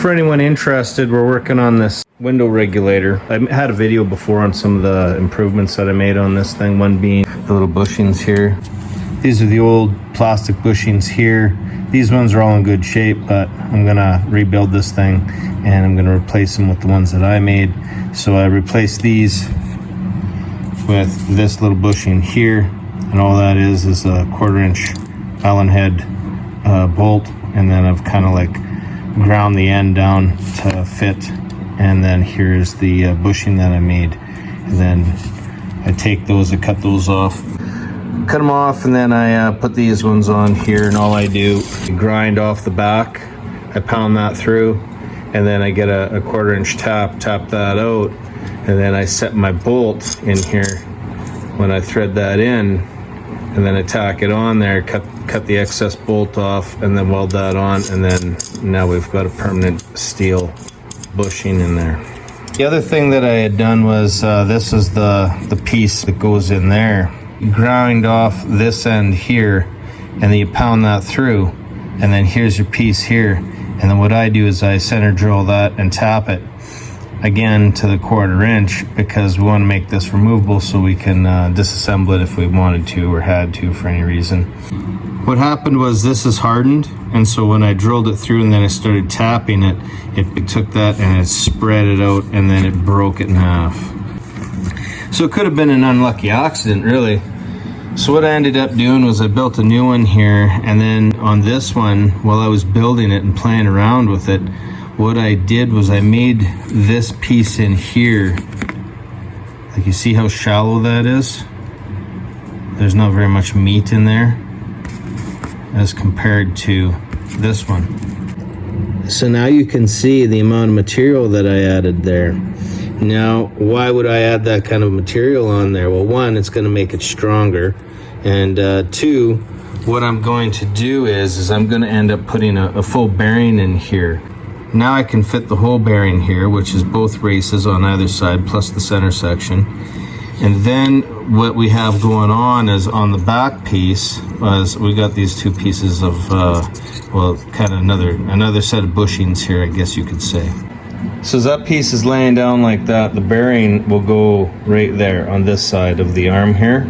For anyone interested, we're working on this window regulator. I had a video before on some of the improvements that I made on this thing, one being the little bushings here. These are the old plastic bushings here. These ones are all in good shape, but I'm gonna rebuild this thing and I'm gonna replace them with the ones that I made. So I replaced these with this little bushing here, and all that is a 1/4 inch Allen head bolt, and then I've kind of like ground the end down to fit, and then here's the bushing that I made, and then I take those, I cut those off, and then I put these ones on here, and all I do, grind off the back, I pound that through, and then I get a 1/4 inch tap that out, and then I set my bolt in here when I thread that in, and then I tack it on there, cut the excess bolt off, and then weld that on, and then now we've got a permanent steel bushing in there. The other thing that I had done was this is the piece that goes in there. You grind off this end here, and then you pound that through, and then here's your piece here, and then what I do is I center drill that and tap it again to the 1/4 inch, because we want to make this removable so we can disassemble it if we wanted to or had to for any reason. What happened was this is hardened, and so when I drilled it through and then I started tapping it, it took that and it spread it out, and then it broke it in half. So it could have been an unlucky accident, really. So what I ended up doing was I built a new one here, and then on this one, while I was building it and playing around with it, what I did was I made this piece in here. Like, you see how shallow that is? There's not very much meat in there as compared to this one. So now you can see the amount of material that I added there. Now, why would I add that kind of material on there? Well, one, it's going to make it stronger, and two, what I'm going to do is I'm going to end up putting a full bearing in here. Now I can fit the whole bearing here, which is both races on either side, plus the center section. And then what we have going on is on the back piece, is we got these two pieces of, well, kind of another set of bushings here, I guess you could say. So as that piece is laying down like that, the bearing will go right there on this side of the arm here.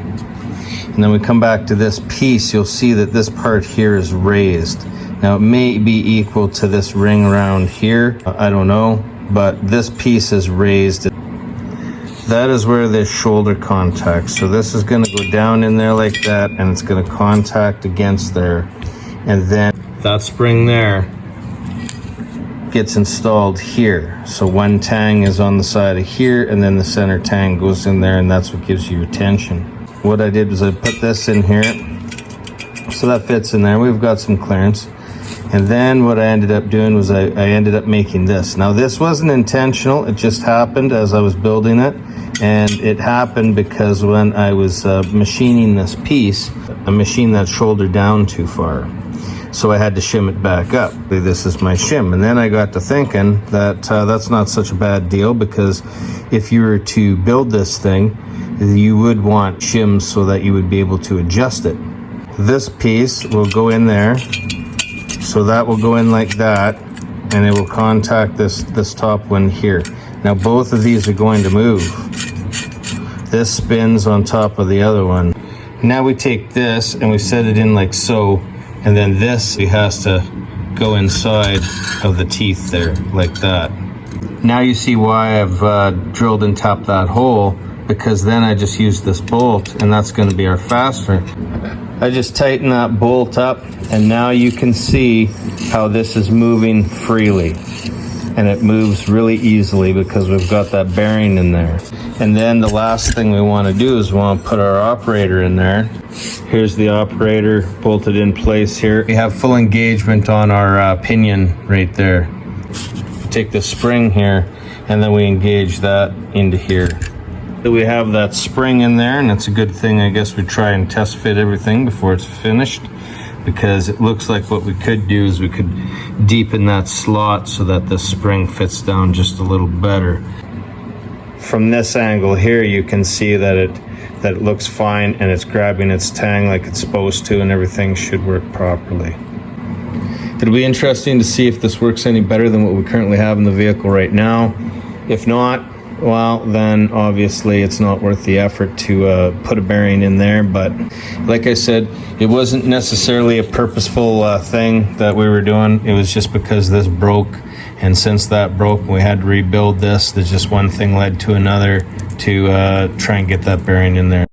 And then we come back to this piece, you'll see that this part here is raised. Now it may be equal to this ring around here, I don't know, but this piece is raised. That is where this shoulder contacts. So this is going to go down in there like that, and it's going to contact against there. And then that spring there gets installed here. So one tang is on the side of here, and then the center tang goes in there, and that's what gives you your tension. What I did was I put this in here, so that fits in there. We've got some clearance. And then what I ended up doing was I ended up making this. Now this wasn't intentional, it just happened as I was building it. And it happened because when I was machining this piece, I machined that shoulder down too far. So I had to shim it back up. This is my shim. And then I got to thinking that that's not such a bad deal, because if you were to build this thing, you would want shims so that you would be able to adjust it. This piece will go in there. So that will go in like that, and it will contact this top one here. Now both of these are going to move. This spins on top of the other one. Now we take this and we set it in like so, and then this has to go inside of the teeth there, like that. Now you see why I've drilled and tapped that hole, because then I just use this bolt, and that's going to be our fastener. I just tighten that bolt up, and now you can see how this is moving freely. And it moves really easily because we've got that bearing in there. And then the last thing we want to do is we want to put our operator in there. Here's the operator bolted in place here. We have full engagement on our pinion right there. Take the spring here, and then we engage that into here. We have that spring in there, and it's a good thing, I guess, we try and test fit everything before it's finished, because it looks like what we could do is we could deepen that slot so that the spring fits down just a little better. From this angle here, you can see that it looks fine, and it's grabbing its tang like it's supposed to, and everything should work properly. It'll be interesting to see if this works any better than what we currently have in the vehicle right now. If not, well, then obviously it's not worth the effort to put a bearing in there. But like I said, it wasn't necessarily a purposeful thing that we were doing. It was just because this broke, and since that broke, we had to rebuild this. There's just one thing led to another to try and get that bearing in there.